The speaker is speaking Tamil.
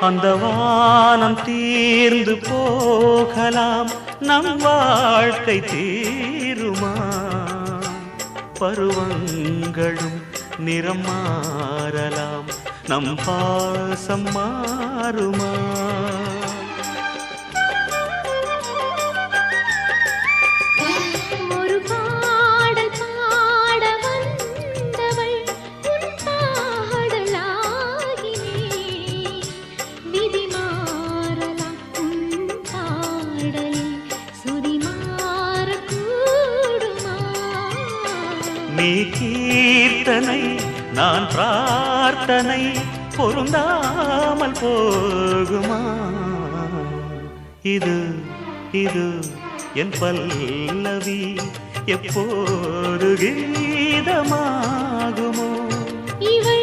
அந்த வானம் தீர்ந்து போகலாம், நம் வாழ்க்கை தீருமா? பருவங்களும் நிறம் மாறலாம், நம் பாசம் மாறுமா? நீ கீர்த்தனை நான் பிரார்த்தனை, பொருந்தாமல் போகுமா? இது இது என் பல்லவி எப்போது கீதமாகுமோ? இவள்